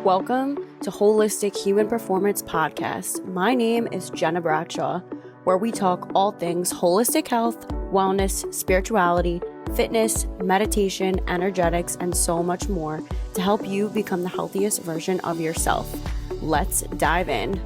Welcome to Holistic Human Performance Podcast. My name is Gena Bradshaw, where we talk all things holistic health, wellness, spirituality, fitness, meditation, energetics, and so much more to help you become the healthiest version of yourself. Let's dive in.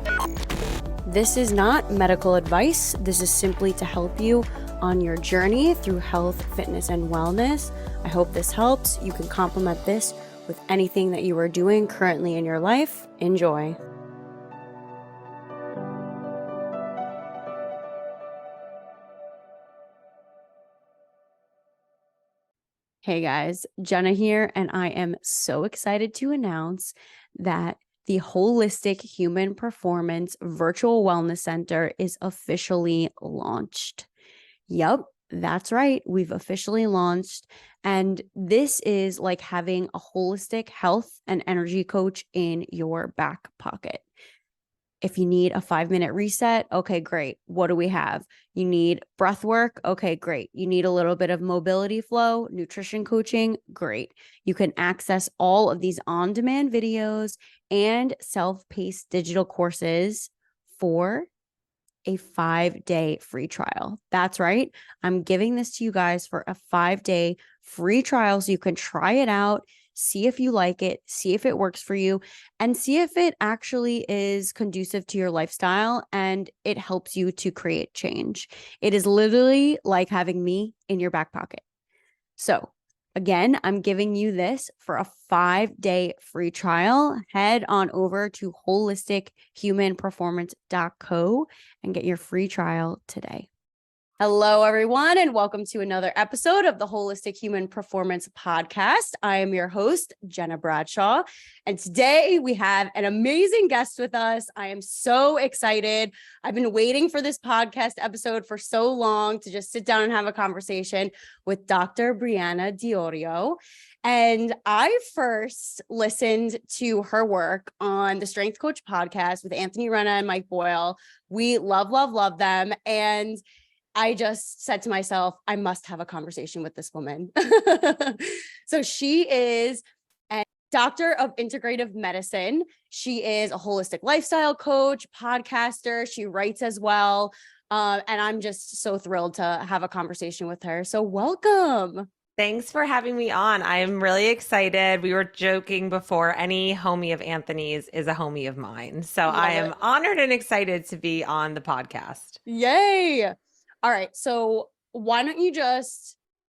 This is not medical advice. This is simply to help you on your journey through health, fitness, and wellness. I hope this helps. You can complement this with anything that you are doing currently in your life. Enjoy. Hey guys, Gena here, and I am so excited to announce that the Holistic Human Performance Virtual Wellness Center is officially launched. Yep, that's right. We've officially launched. And this is like having a holistic health and energy coach in your back pocket. If you need a 5-minute reset, okay, great. What do we have? You need breath work. Okay, great. You need a little bit of mobility flow, nutrition coaching. Great. You can access all of these on-demand videos and self-paced digital courses for a 5-day free trial. That's right. I'm giving this to you guys for a 5-day free trial so you can try it out, see if you like it, see if it works for you, and see if it actually is conducive to your lifestyle and it helps you to create change. It is literally like having me in your back pocket. So again, I'm giving you this for a 5-day free trial. Head on over to holistichumanperformance.co and get your free trial today. Hello, everyone, and welcome to another episode of the Holistic Human Performance Podcast. I am your host, Gena Bradshaw, and today we have an amazing guest with us. I am so excited. I've been waiting for this podcast episode for so long to just sit down and have a conversation with Dr. Brianna Diorio. And I first listened to her work on the Strength Coach podcast with Anthony Renna and Mike Boyle. We love them. And I just said to myself, I must have a conversation with this woman. So she is a doctor of integrative medicine. She is a holistic lifestyle coach, podcaster. She writes as well. And I'm just so thrilled to have a conversation with her. So welcome. Thanks for having me on. I'm really excited. We were joking before, any homie of Anthony's is a homie of mine. So I am honored and excited to be on the podcast. Yay. All right. So why don't you just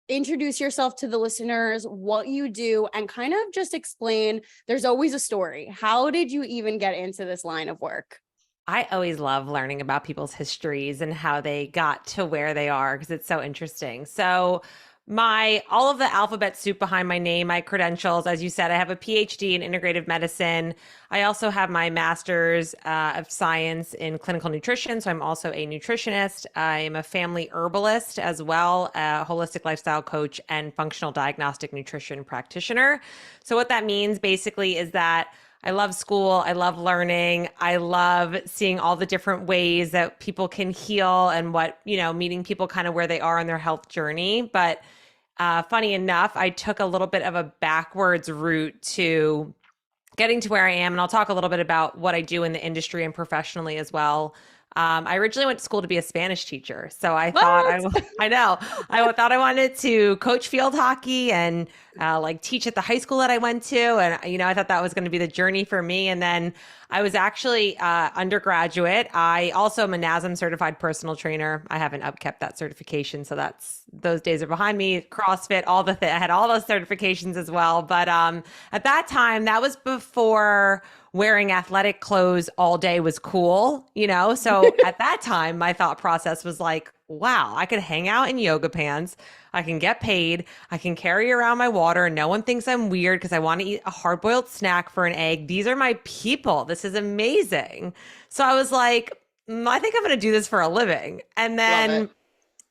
introduce yourself to the listeners, what you do, and kind of just explain, there's always a story. How did you even get into this line of work? I always love learning about people's histories and how they got to where they are because it's so interesting. So all of the alphabet soup behind my name, my credentials, as you said, I have a PhD in integrative medicine. I also have my master's of science in clinical nutrition. So I'm also a nutritionist. I am a family herbalist as well, a holistic lifestyle coach and functional diagnostic nutrition practitioner. So what that means basically is that I love school. I love learning. I love seeing all the different ways that people can heal and meeting people kind of where they are on their health journey. But funny enough, I took a little bit of a backwards route to getting to where I am. And I'll talk a little bit about what I do in the industry and professionally as well. I originally went to school to be a Spanish teacher. So I thought I thought I wanted to coach field hockey and teach at the high school that I went to. And, I thought that was going to be the journey for me. And then I was actually undergraduate. I also am a NASM certified personal trainer. I haven't upkept that certification. So those days are behind me. CrossFit, I had all those certifications as well. But at that time, that was before wearing athletic clothes all day was cool, So at that time, my thought process was like, wow, I could hang out in yoga pants. I can get paid. I can carry around my water. No one thinks I'm weird because I want to eat a hard-boiled snack for an egg. These are my people. This is amazing. So I was like, I think I'm going to do this for a living. And then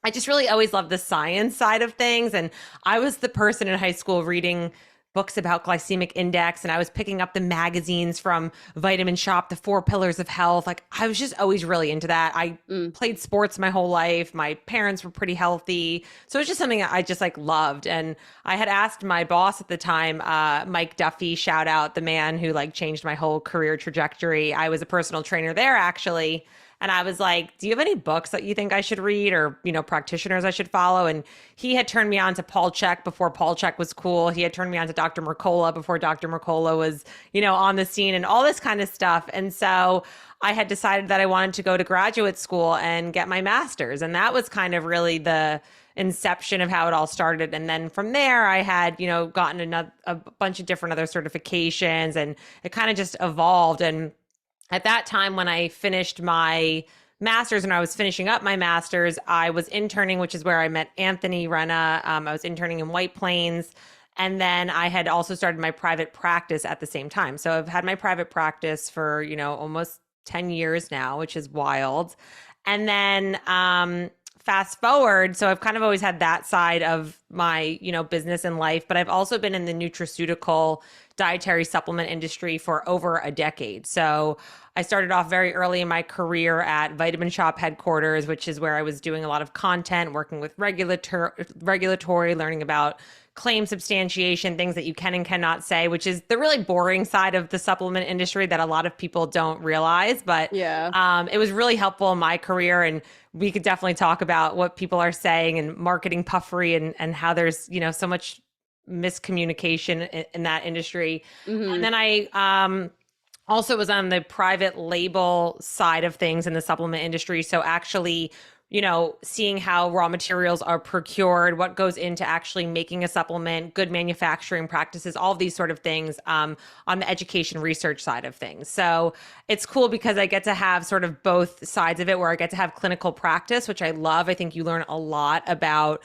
I just really always loved the science side of things. And I was the person in high school reading books about glycemic index, and I was picking up the magazines from Vitamin Shop, the 4 Pillars of Health. Like I was just always really into that. I Mm. played sports my whole life. My parents were pretty healthy. So it was just something I just like loved. And I had asked my boss at the time, Mike Duffy, shout out, the man who like changed my whole career trajectory. I was a personal trainer there actually. And I was like, do you have any books that you think I should read or, practitioners I should follow? And he had turned me on to Paul Chek before Paul Chek was cool. He had turned me on to Dr. Mercola before Dr. Mercola was, on the scene and all this kind of stuff. And so I had decided that I wanted to go to graduate school and get my master's. And that was kind of really the inception of how it all started. And then from there, I had, gotten a bunch of different other certifications, and it kind of just evolved. And at that time, when I finished my master's and I was finishing up my master's, I was interning, which is where I met Anthony Renna. I was interning in White Plains. And then I had also started my private practice at the same time. So I've had my private practice for, almost 10 years now, which is wild. And then fast forward, so I've kind of always had that side of my, business and life, but I've also been in the nutraceutical dietary supplement industry for over a decade. So I started off very early in my career at Vitamin Shop headquarters, which is where I was doing a lot of content, working with regulatory, learning about claim substantiation, things that you can and cannot say, which is the really boring side of the supplement industry that a lot of people don't realize. But Yeah. it was really helpful in my career. And we could definitely talk about what people are saying and marketing puffery, and how there's, so much miscommunication in that industry. And Hmm. then I also was on the private label side of things in the supplement industry. So actually, seeing how raw materials are procured, what goes into actually making a supplement, good manufacturing practices, all of these sort of things on the education research side of things. So it's cool because I get to have sort of both sides of it, where I get to have clinical practice, which I love. I think you learn a lot about,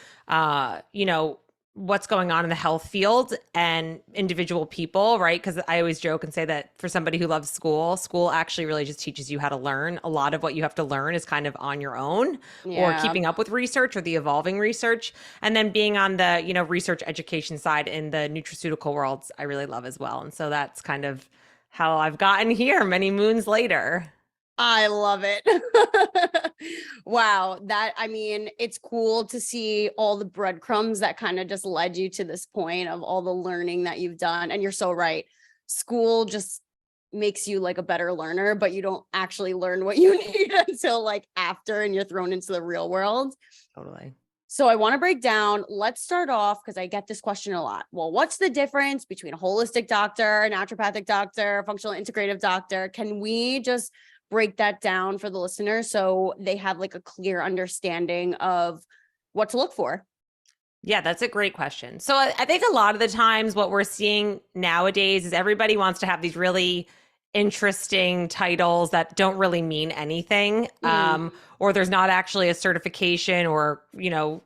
what's going on in the health field and individual people, right? Because I always joke and say that for somebody who loves school actually really just teaches you how to learn. A lot of what you have to learn is kind of on your own, or Yeah. keeping up with research or the evolving research. And then being on the, research education side in the nutraceutical worlds, I really love as well. And so that's kind of how I've gotten here many moons later. I love it. Wow. I mean, it's cool to see all the breadcrumbs that kind of just led you to this point of all the learning that you've done. And you're so right. School just makes you like a better learner, but you don't actually learn what you need until like after and you're thrown into the real world. Totally. So I want to break down. Let's start off because I get this question a lot. Well, what's the difference between a holistic doctor, a naturopathic doctor, a functional integrative doctor? Can we just break that down for the listeners so they have like a clear understanding of what to look for? Yeah, that's a great question. So I think a lot of the times what we're seeing nowadays is everybody wants to have these really interesting titles that don't really mean anything, Mm. or there's not actually a certification or,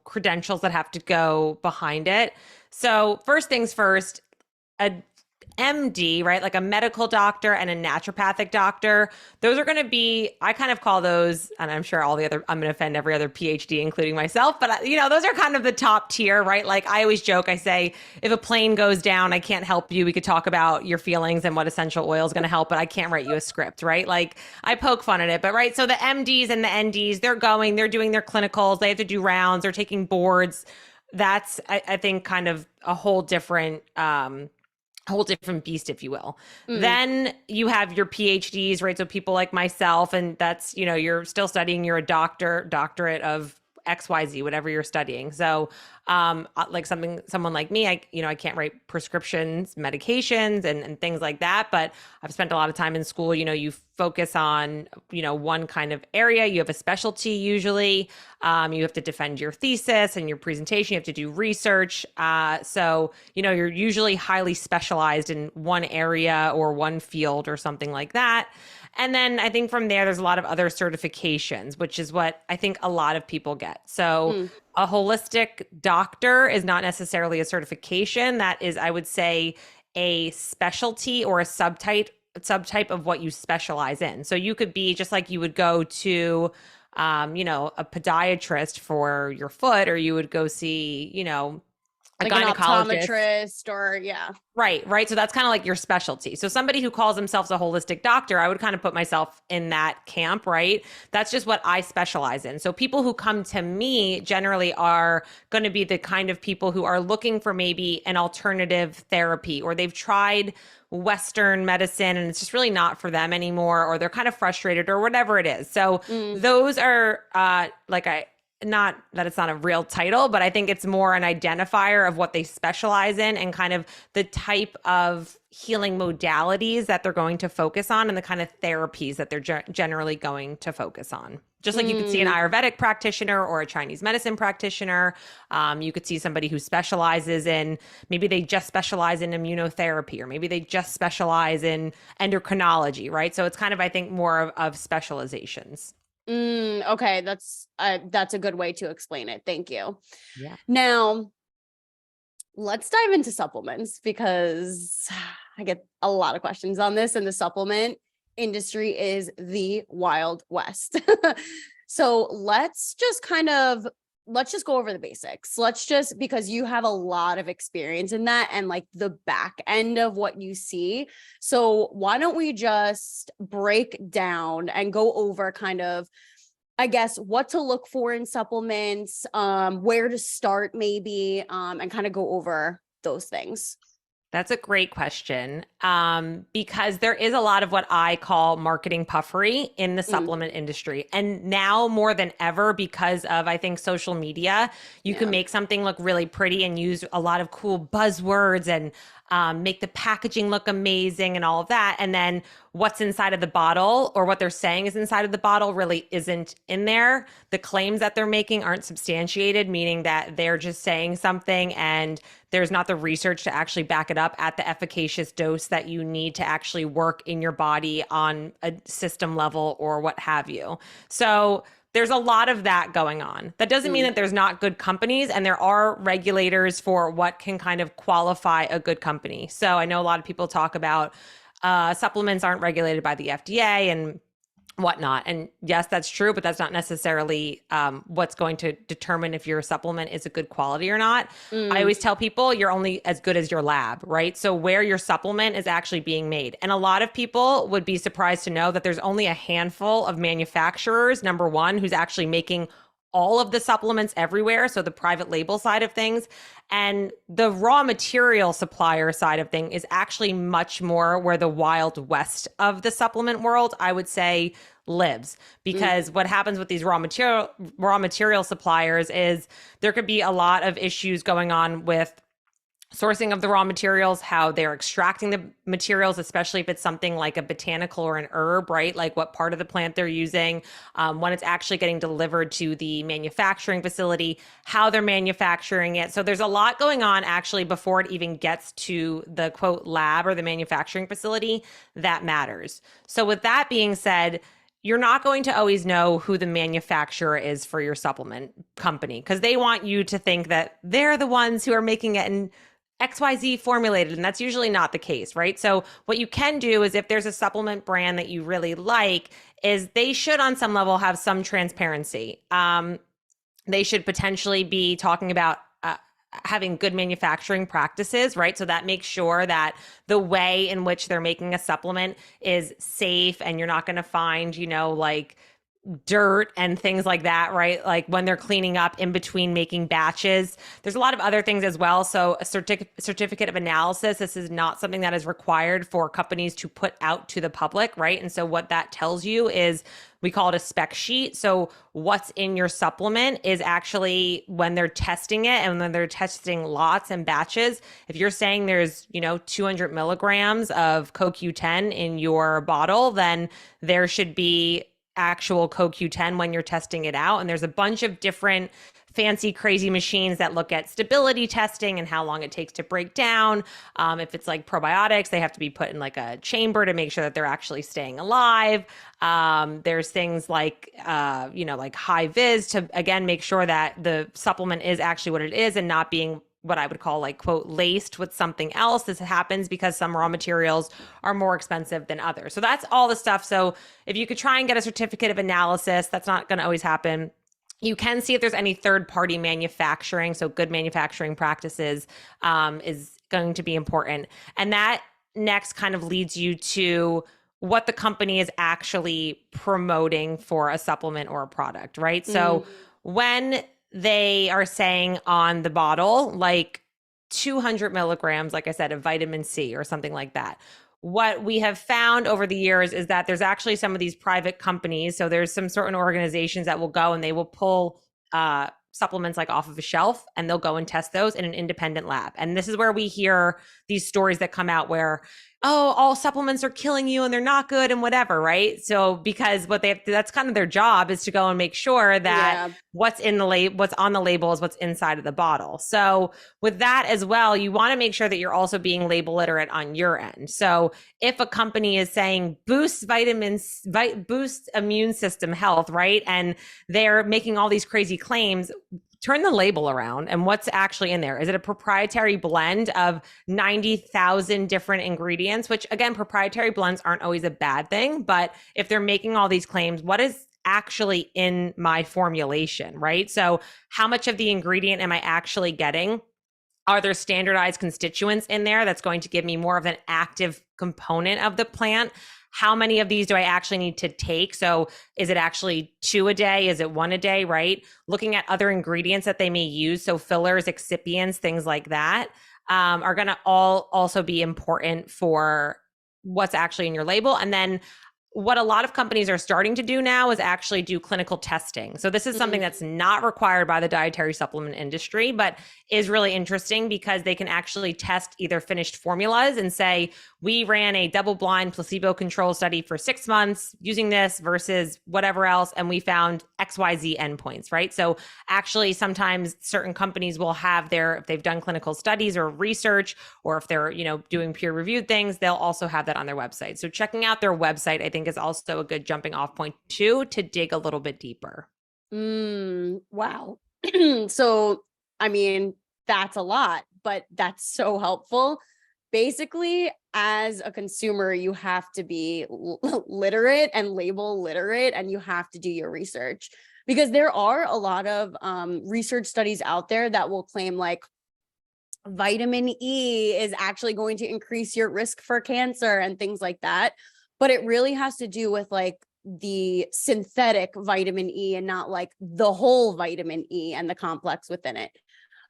credentials that have to go behind it. So first things first, a MD, right? Like a medical doctor and a naturopathic doctor. Those are going to be, I kind of call those, and I'm sure I'm going to offend every other PhD, including myself, but those are kind of the top tier, right? Like I always joke, I say, if a plane goes down, I can't help you. We could talk about your feelings and what essential oil is going to help, but I can't write you a script, right? Like I poke fun at it, but right. So the MDs and the NDs, they're doing their clinicals, they have to do rounds, they're taking boards. That's, I think, kind of a whole different beast, if you will. Mm. Then you have your PhDs, right? So people like myself, and that's, you're still studying, you're a doctorate of XYZ, whatever you're studying. So like someone like me, I can't write prescriptions, medications and things like that, but I've spent a lot of time in school. You focus on, one kind of area, you have a specialty usually. You have to defend your thesis and your presentation, you have to do research. So, you're usually highly specialized in one area or one field or something like that. And then I think from there, there's a lot of other certifications, which is what I think a lot of people get. So Mm. a holistic doctor is not necessarily a certification. That is, I would say, a specialty or a subtype of what you specialize in. So you could be just like you would go to, a podiatrist for your foot, or you would go see, a Like an gynecologist. optometrist or yeah. Right, right. So that's kind of like your specialty. So somebody who calls themselves a holistic doctor, I would kind of put myself in that camp, right? That's just what I specialize in. So people who come to me generally are going to be the kind of people who are looking for maybe an alternative therapy, or they've tried Western medicine and it's just really not for them anymore, or they're kind of frustrated or whatever it is. So Mm. those are like I not that it's not a real title, but I think it's more an identifier of what they specialize in and kind of the type of healing modalities that they're going to focus on and the kind of therapies that they're generally going to focus on. Just like you could see an Mm. Ayurvedic practitioner or a Chinese medicine practitioner. You could see somebody who specializes in, maybe they just specialize in immunotherapy, or maybe they just specialize in endocrinology, right? So it's kind of, I think, more of specializations. Okay, that's a good way to explain it. Thank you. Yeah. Now, let's dive into supplements because I get a lot of questions on this, and the supplement industry is the Wild West. So let's just go over the basics. Let's just, because you have a lot of experience in that and like the back end of what you see. So why don't we just break down and go over kind of, I guess, what to look for in supplements, where to start maybe, and kind of go over those things. That's a great question, because there is a lot of what I call marketing puffery in the Mm, supplement industry. And now more than ever, because of, I think, social media, you can yeah. make something look really pretty and use a lot of cool buzzwords and make the packaging look amazing and all of that. And then what's inside of the bottle, or what they're saying is inside of the bottle, really isn't in there. The claims that they're making aren't substantiated, meaning that they're just saying something and there's not the research to actually back it up at the efficacious dose that you need to actually work in your body on a system level or what have you. So there's a lot of that going on. That doesn't mean Mm, that there's not good companies, and there are regulators for what can kind of qualify a good company. So I know a lot of people talk about supplements aren't regulated by the FDA and whatnot. And yes, that's true, but that's not necessarily what's going to determine if your supplement is a good quality or not. I mm, always tell people you're only as good as your lab, right? So where your supplement is actually being made. And a lot of people would be surprised to know that there's only a handful of manufacturers, number one, who's actually making all of the supplements everywhere. So the private label side of things. And the raw material supplier side of thing is actually much more where the wild west of the supplement world, I would say, lives. mm, Because what happens with these raw material suppliers is there could be a lot of issues going on with sourcing of the raw materials, how they're extracting the materials, especially if it's something like a botanical or an herb, right? Like what part of the plant they're using, when it's actually getting delivered to the manufacturing facility, how they're manufacturing it. So there's a lot going on actually before it even gets to the quote lab or the manufacturing facility that matters. So with that being said, you're not going to always know who the manufacturer is for your supplement company, because they want you to think that they're the ones who are making it and XYZ formulated, and that's usually not the case, right? So what you can do is, if there's a supplement brand that you really like, is they should on some level have some transparency. They should potentially be talking about having good manufacturing practices, right? So that makes sure that the way in which they're making a supplement is safe, and you're not going to find, like dirt and things like that, right? Like when they're cleaning up in between making batches. There's a lot of other things as well. So a certificate of analysis, this is not something that is required for companies to put out to the public, right? And so what that tells you is, we call it a spec sheet. So what's in your supplement is actually, when they're testing it and when they're testing lots and batches, if you're saying there's, 200 milligrams of CoQ10 in your bottle, then there should be actual CoQ10 when you're testing it out. And there's a bunch of different fancy, crazy machines that look at stability testing and how long it takes to break down. If it's like probiotics, they have to be put in like a chamber to make sure that they're actually staying alive. There's things like, like high vis to, again, make sure that the supplement is actually what it is and not being what I would call like, quote, laced with something else. This happens because some raw materials are more expensive than others. So that's all the stuff. So if you could try and get a certificate of analysis, that's not going to always happen. You can see if there's any third-party manufacturing. So good manufacturing practices is going to be important. And that next kind of leads you to what the company is actually promoting for a supplement or a product, right? So when they are saying on the bottle, like 200 milligrams, like I said, of vitamin C or something like that, what we have found over the years is that there's actually some of these private companies. So there's some certain organizations that will go and they will pull supplements like off of a shelf, and they'll go and test those in an independent lab. And this is where we hear these stories that come out where, oh, all supplements are killing you and they're not good and whatever, right? So because what they have to, that's kind of their job, is to go and make sure that what's in the what's on the label is what's inside of the bottle. So with that as well, you want to make sure that you're also being label literate on your end. So if a company is saying boost vitamins, boost immune system health, right? And they're making all these crazy claims, turn the label around and what's actually in there. Is it a proprietary blend of 90,000 different ingredients? Which again, proprietary blends aren't always a bad thing, but if they're making all these claims, what is actually in my formulation, right? So how much of the ingredient am I actually getting? Are there standardized constituents in there that's going to give me more of an active component of the plant? How many of these do I actually need to take? So is it actually 2 a day? Is it 1 a day, right? Looking at other ingredients that they may use. So fillers, excipients, things like that are going to all also be important for what's actually in your label. And then what a lot of companies are starting to do now is actually do clinical testing. So this is something that's not required by the dietary supplement industry, but is really interesting because they can actually test either finished formulas and say, we ran a double-blind placebo-controlled study for 6 months using this versus whatever else, and we found XYZ endpoints, right? So actually sometimes certain companies will have if they've done clinical studies or research, or if they're, doing peer-reviewed things, they'll also have that on their website. So checking out their website, I think, is also a good jumping off point too, to dig a little bit deeper. Wow. So, I mean, that's a lot, but that's so helpful. Basically, as a consumer, you have to be literate and label literate, and you have to do your research, because there are a lot of research studies out there that will claim like vitamin E is actually going to increase your risk for cancer and things like that. But it really has to do with like the synthetic vitamin E and not like the whole vitamin E and the complex within it.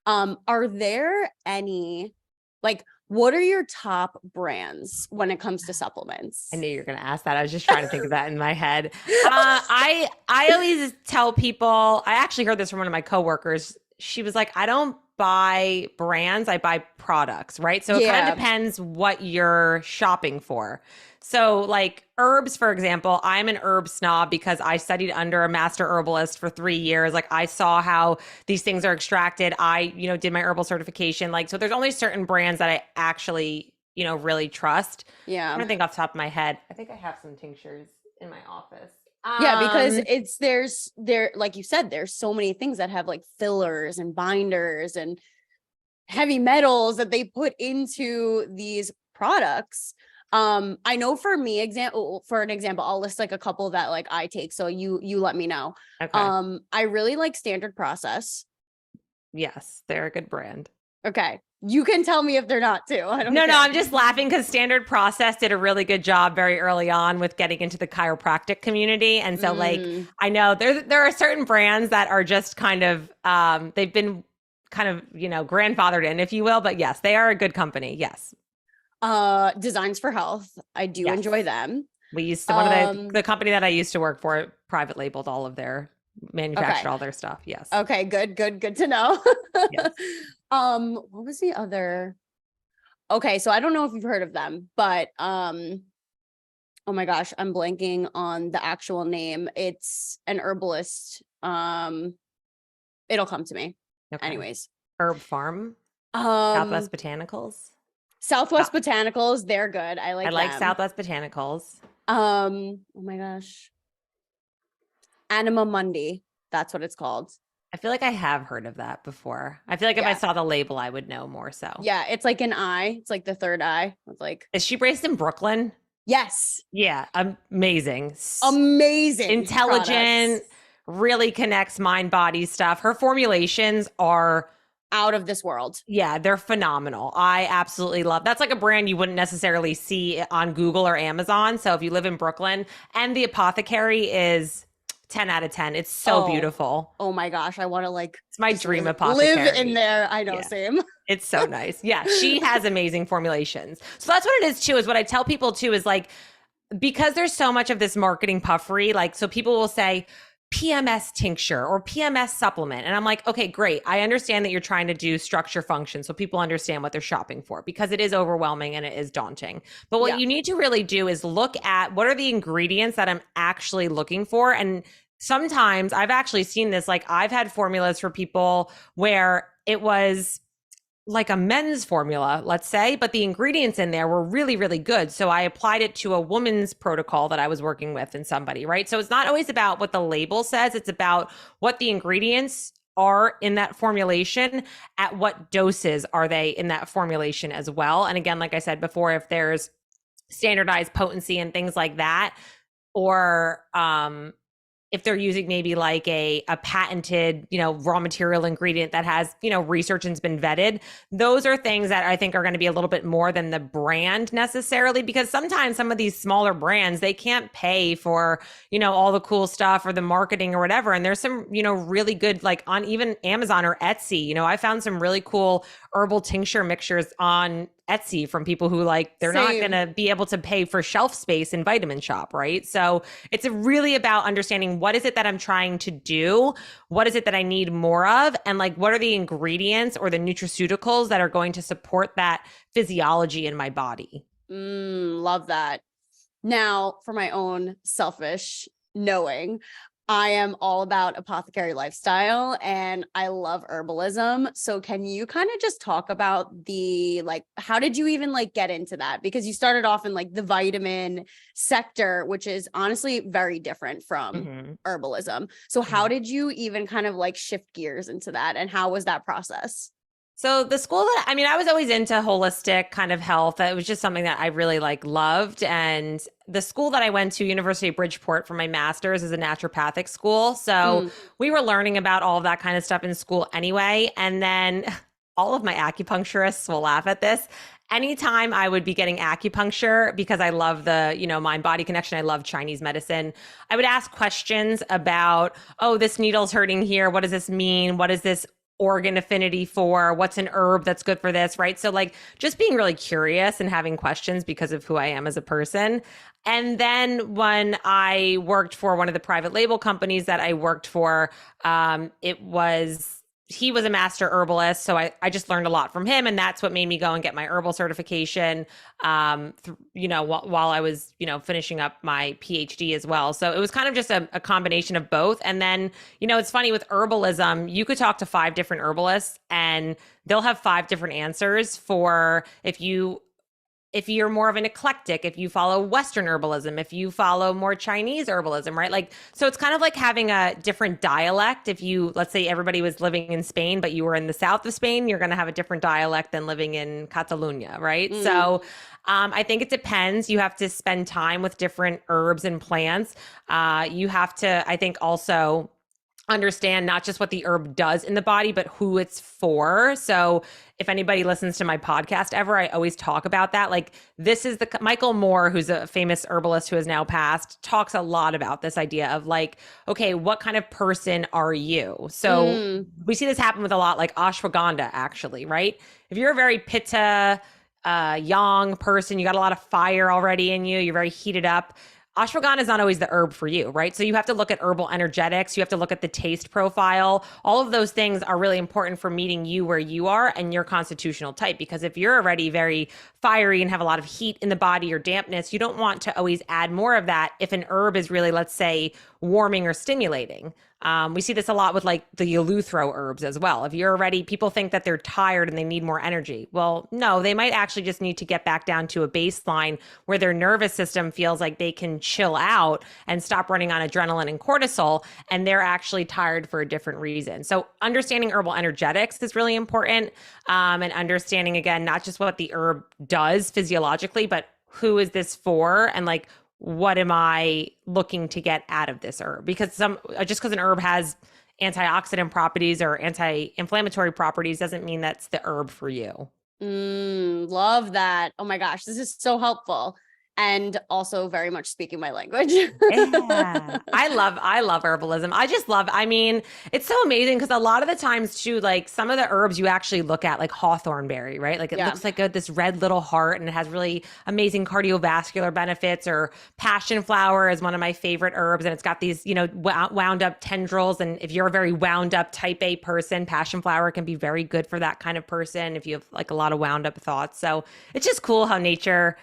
Are there any, like, what are your top brands when it comes to supplements? I knew you were going to ask that. I was just trying to think of that in my head. I always tell people, I actually heard this from one of my coworkers. She was like, I don't buy brands, I buy products, right? So it kind of depends what you're shopping for. So like herbs, for example, I'm an herb snob because I studied under a master herbalist for 3 years. Like I saw how these things are extracted. I, did my herbal certification. Like, so there's only certain brands that I actually, really trust. Yeah. I'm trying to think off the top of my head. I think I have some tinctures in my office. Yeah, because there, like you said, there's so many things that have like fillers and binders and heavy metals that they put into these products. I know for an example, I'll list like a couple that like I take. So you let me know. Okay. I really like Standard Process. Yes, they're a good brand. Okay. You can tell me if they're not too. I don't No, care. I'm just laughing because Standard Process did a really good job very early on with getting into the chiropractic community. And so like, I know there are certain brands that are just kind of, they've been kind of, grandfathered in, if you will, but yes, they are a good company. Yes. Designs for Health. I do enjoy them. We used to, one of the company that I used to work for private labeled all of their, manufactured all their stuff. Yes. Okay, good to know. Yes. What was the other? Okay, so I don't know if you've heard of them, but oh my gosh, I'm blanking on the actual name. It's an herbalist. It'll come to me. Okay. Anyways. Herb Farm. Southwest Botanicals. Southwest Botanicals, they're good. I like them. Southwest Botanicals. Oh my gosh. Anima Mundi. That's what it's called. I feel like I have heard of that before. I feel like if I saw the label, I would know more so. Yeah, it's like an eye. It's like the third eye. It's like, is she based in Brooklyn? Yes. Yeah, amazing. Amazing. Intelligent, products. really connects mind body stuff. Her formulations are Out of this world. yeah, they're phenomenal. I absolutely love. That's like a brand you wouldn't necessarily see on Google or Amazon. So if you live in Brooklyn, and the apothecary is 10 out of 10. It's so Oh, beautiful. oh my gosh. I want to like It's my just dream live in apothecary. there. I know, Yeah. same. It's so nice. Yeah, she has amazing formulations. So that's what it is too, is what I tell people too is like, because there's so much of this marketing puffery, like, so people will say PMS tincture or PMS supplement. And I'm like, okay, great. I understand that you're trying to do structure function so people understand what they're shopping for, because it is overwhelming and it is daunting. But what Yeah. you need to really do is look at what are the ingredients that I'm actually looking for. And sometimes I've actually seen this, like I've had formulas for people where it was like a men's formula, let's say, but the ingredients in there were really, really good. So I applied it to a woman's protocol that I was working with in somebody, right? So it's not always about what the label says, it's about what the ingredients are in that formulation, at what doses are they in that formulation as well. And again, like I said before, if there's standardized potency and things like that, or if they're using maybe like a patented, raw material ingredient that has, research and's been vetted, those are things that I think are going to be a little bit more than the brand necessarily, because sometimes some of these smaller brands, they can't pay for, all the cool stuff or the marketing or whatever. And there's some, really good, like on even Amazon or Etsy, I found some really cool herbal tincture mixtures on Etsy from people who like, they're not going to be able to pay for shelf space in Vitamin Shop, right? So it's really about understanding what is it that I'm trying to do? What is it that I need more of? And like, what are the ingredients or the nutraceuticals that are going to support that physiology in my body? Love that. Now, for my own selfish knowing, I am all about apothecary lifestyle and I love herbalism. So can you kind of just talk about the, like, how did you even like get into that? Because you started off in like the vitamin sector, which is honestly very different from herbalism. So how did you even kind of like shift gears into that? And how was that process? So the school that, I mean, I was always into holistic kind of health. It was just something that I really like loved. And the school that I went to, University of Bridgeport, for my master's, is a naturopathic school. So we were learning about all of that kind of stuff in school anyway. And then all of my acupuncturists will laugh at this. Anytime I would be getting acupuncture, because I love the, mind body connection, I love Chinese medicine, I would ask questions about, oh, this needle's hurting here. What does this mean? What is this organ affinity for? What's an herb that's good for this, right? So like just being really curious and having questions because of who I am as a person. And then when I worked for one of the private label companies that I worked for, he was a master herbalist. So I just learned a lot from him. And that's what made me go and get my herbal certification, while I was, finishing up my PhD as well. So it was kind of just a combination of both. And then, it's funny with herbalism, you could talk to 5 different herbalists and they'll have 5 different answers for if you're more of an eclectic, if you follow Western herbalism, if you follow more Chinese herbalism, right? Like, so it's kind of like having a different dialect. If you, let's say everybody was living in Spain, but you were in the south of Spain, you're going to have a different dialect than living in Catalonia, right? So I think it depends. You have to spend time with different herbs and plants. You have to, I think, also understand not just what the herb does in the body, but who it's for. So if anybody listens to my podcast ever, I always talk about that. Like, this is Michael Moore, who's a famous herbalist who has now passed, talks a lot about this idea of like, okay, what kind of person are you? So we see this happen with a lot, like ashwagandha, actually, right? If you're a very pitta, yang person, you got a lot of fire already in you, you're very heated up, ashwagandha is not always the herb for you, right? So you have to look at herbal energetics. You have to look at the taste profile. All of those things are really important for meeting you where you are and your constitutional type. Because if you're already very fiery and have a lot of heat in the body or dampness, you don't want to always add more of that if an herb is really, let's say, warming or stimulating. We see this a lot with like the Eleuthero herbs as well. If you're already, people think that they're tired and they need more energy. Well, no, they might actually just need to get back down to a baseline where their nervous system feels like they can chill out and stop running on adrenaline and cortisol, and they're actually tired for a different reason. So understanding herbal energetics is really important, and understanding, again, not just what the herb does physiologically, but who is this for, and like, what am I looking to get out of this herb? Because just because an herb has antioxidant properties or anti-inflammatory properties doesn't mean that's the herb for you. Love that. Oh my gosh, this is so helpful. And also very much speaking my language. Yeah. I love herbalism. I mean, it's so amazing because a lot of the times too, like some of the herbs you actually look at, like hawthornberry, right? Like it Yeah. looks like this red little heart and it has really amazing cardiovascular benefits. Or passion flower is one of my favorite herbs and it's got these, wound up tendrils. And if you're a very wound up type A person, passion flower can be very good for that kind of person if you have like a lot of wound up thoughts. So it's just cool how nature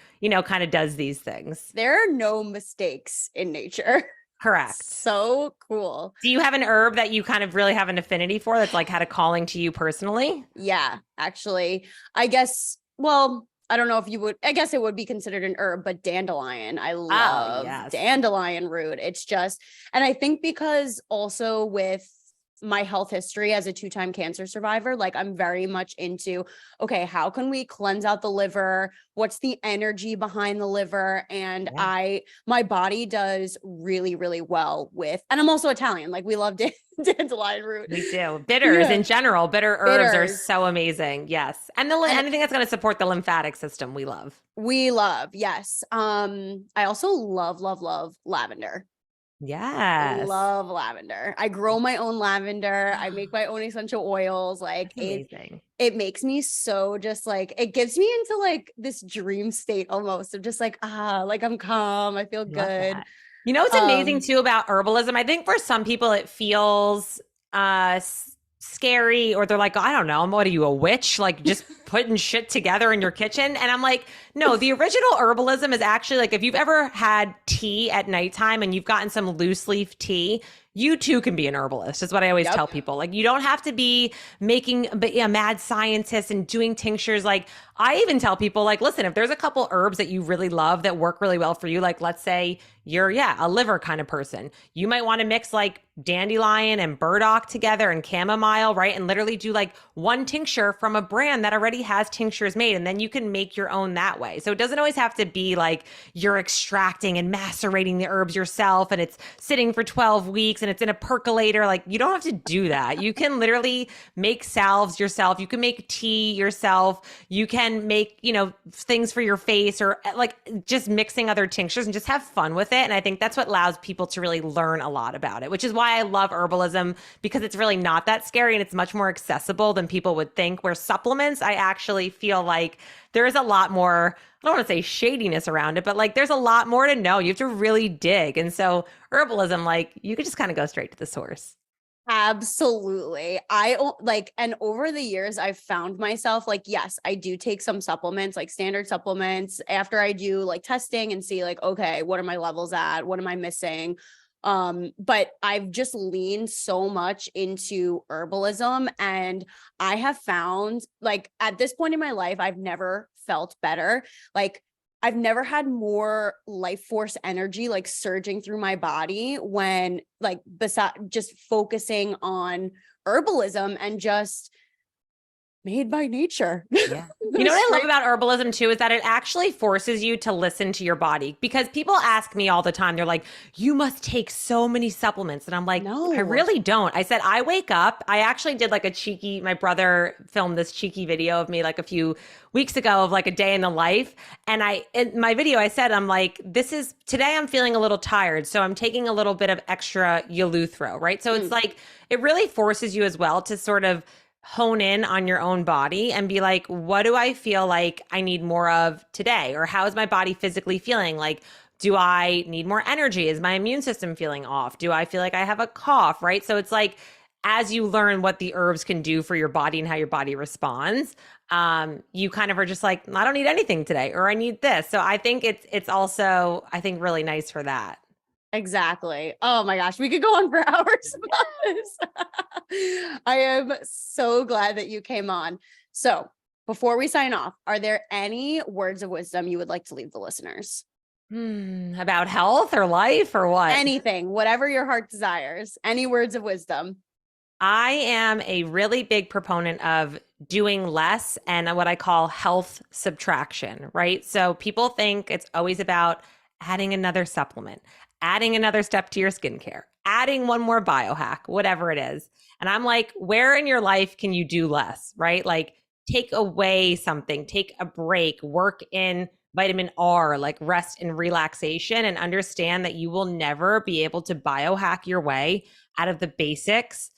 kind of does these things. There are no mistakes in nature. Correct. So cool. Do you have an herb that you kind of really have an affinity for that's like had a calling to you personally? Yeah, actually, I guess, well, I don't know if you would, I guess it would be considered an herb, but dandelion. I Oh, love yes. dandelion root. It's just, and I think because also with my health history as a 2-time cancer survivor, like I'm very much into, okay, how can we cleanse out the liver? What's the energy behind the liver? And Yeah. my body does really, really well with, and I'm also Italian. Like we love dandelion root. We do. Bitters Yeah. in general, bitter herbs are Bitters. so amazing. Yes. And And anything that's going to support the lymphatic system, we love. we love, yes. I also love, love, love lavender. Yes. Love lavender. I grow my own lavender. I make my own essential oils. Like That's amazing. it makes me so just like, it gives me into like this dream state almost of just like, like I'm calm. I feel Love good. that. You know what's amazing too about herbalism? I think for some people it feels scary, or they're like, I don't know, what are you, a witch? Like just putting shit together in your kitchen? And I'm like, no, the original herbalism is actually like if you've ever had tea at nighttime and you've gotten some loose leaf tea, you too can be an herbalist, is what I always tell people. Like, you don't have to be making a mad scientist and doing tinctures. Like, I even tell people, like, listen, if there's a couple herbs that you really love that work really well for you, like, let's say you're, a liver kind of person, you might want to mix like dandelion and burdock together and chamomile, right? And literally do like one tincture from a brand that already has tinctures made. And then you can make your own that way. So it doesn't always have to be like you're extracting and macerating the herbs yourself and it's sitting for 12 weeks and it's in a percolator. Like, you don't have to do that. You can literally make salves yourself. You can make tea yourself. You can make, things for your face, or like just mixing other tinctures and just have fun with it. And I think that's what allows people to really learn a lot about it, which is why I love herbalism, because it's really not that scary and it's much more accessible than people would think. Where supplements, I actually feel like there is a lot more, I don't want to say shadiness around it, but like there's a lot more to know. You have to really dig. And so herbalism, like you could just kind of go straight to the source. Absolutely. And over the years, I've found myself like, yes, I do take some supplements, like standard supplements after I do like testing and see like, okay, what are my levels at? What am I missing? But I've just leaned so much into herbalism, and I have found like at this point in my life, I've never felt better. Like I've never had more life force energy like surging through my body when like beside just focusing on herbalism and just made by nature. Yeah. You know what I love about herbalism too is that it actually forces you to listen to your body, because people ask me all the time, they're like, you must take so many supplements. And I'm like, No. I really don't. I said, I wake up. I actually did like my brother filmed this cheeky video of me like a few weeks ago of like a day in the life. And in my video, I said, I'm like, today I'm feeling a little tired. So I'm taking a little bit of extra Eleuthero, right? So it's like, it really forces you as well to sort of hone in on your own body and be like, what do I feel like I need more of today? Or how is my body physically feeling? Like, do I need more energy? Is my immune system feeling off? Do I feel like I have a cough? Right. So it's like, as you learn what the herbs can do for your body and how your body responds, you kind of are just like, I don't need anything today, or I need this. So I think it's also, I think, really nice for that. Exactly. Oh my gosh, we could go on for hours about this. I am so glad that you came on. So, before we sign off, are there any words of wisdom you would like to leave the listeners? About health or life or what? Anything, whatever your heart desires. Any words of wisdom? I am a really big proponent of doing less and what I call health subtraction, right? So people think it's always about adding another supplement, adding another step to your skincare, adding one more biohack, whatever it is. And I'm like, where in your life can you do less, right? Like take away something, take a break, work in vitamin R, like rest and relaxation, and understand that you will never be able to biohack your way out of the basics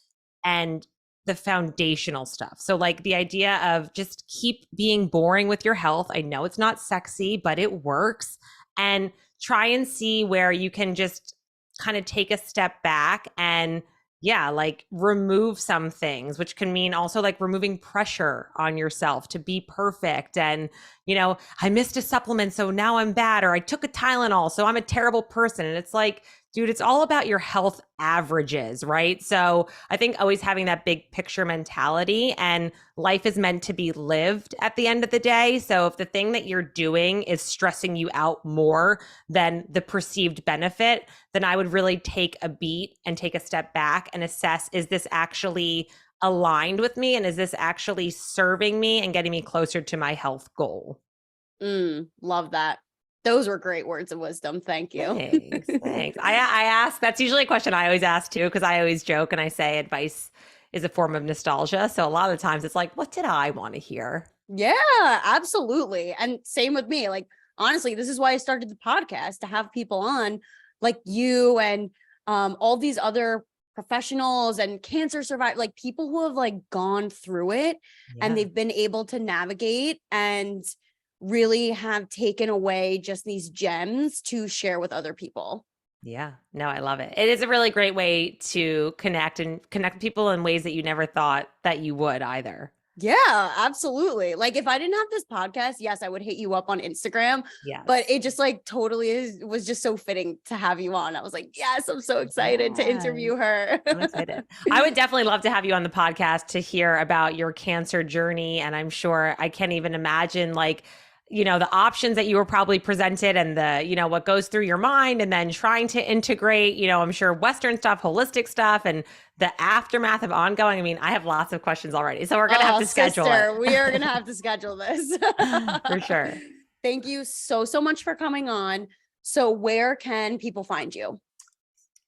and the foundational stuff. So, like the idea of just keep being boring with your health. I know it's not sexy, but it works. And try and see where you can just kind of take a step back and yeah, like remove some things, which can mean also like removing pressure on yourself to be perfect. And, I missed a supplement, so now I'm bad, or I took a Tylenol, so I'm a terrible person. And it's like, dude, it's all about your health averages, right? So I think always having that big picture mentality, and life is meant to be lived at the end of the day. So if the thing that you're doing is stressing you out more than the perceived benefit, then I would really take a beat and take a step back and assess, is this actually aligned with me? And is this actually serving me and getting me closer to my health goal? Love that. Those were great words of wisdom. Thank you. Thanks. Thanks. I ask, that's usually a question I always ask too, because I always joke and I say advice is a form of nostalgia. So a lot of the times it's like, what did I want to hear? Yeah, absolutely. And same with me. Like, honestly, this is why I started the podcast, to have people on like you and all these other professionals and cancer survivors, like people who have like gone through it and they've been able to navigate and really have taken away just these gems to share with other people. Yeah, no, I love it. It is a really great way to connect with people in ways that you never thought that you would either. Yeah, absolutely. Like if I didn't have this podcast, yes, I would hit you up on Instagram, Yes. but it just like totally was just so fitting to have you on. I was like, yes, I'm so excited to interview her. I'm excited. I would definitely love to have you on the podcast to hear about your cancer journey. And I'm sure I can't even imagine like, the options that you were probably presented and what goes through your mind, and then trying to integrate, I'm sure Western stuff, holistic stuff, and the aftermath of ongoing. I mean, I have lots of questions already. So we're going to have to schedule it. We are going to have to schedule this. For sure. Thank you so much for coming on. So where can people find you?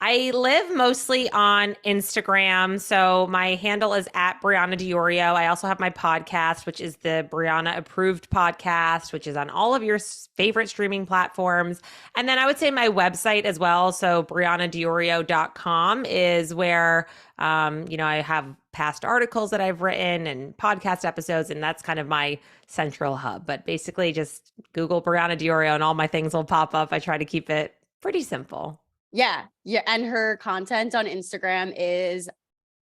I live mostly on Instagram. So my handle is at Brianna Diorio. I also have my podcast, which is the Brianna Approved Podcast, which is on all of your favorite streaming platforms. And then I would say my website as well. So briannadiorio.com is where, I have past articles that I've written and podcast episodes, and that's kind of my central hub. But basically just Google Brianna Diorio and all my things will pop up. I try to keep it pretty simple. Yeah. And her content on Instagram is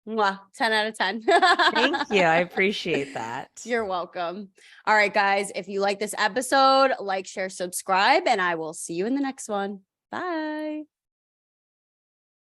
10 out of 10. Thank you. I appreciate that. You're welcome. All right, guys. If you like this episode, like, share, subscribe, and I will see you in the next one. Bye.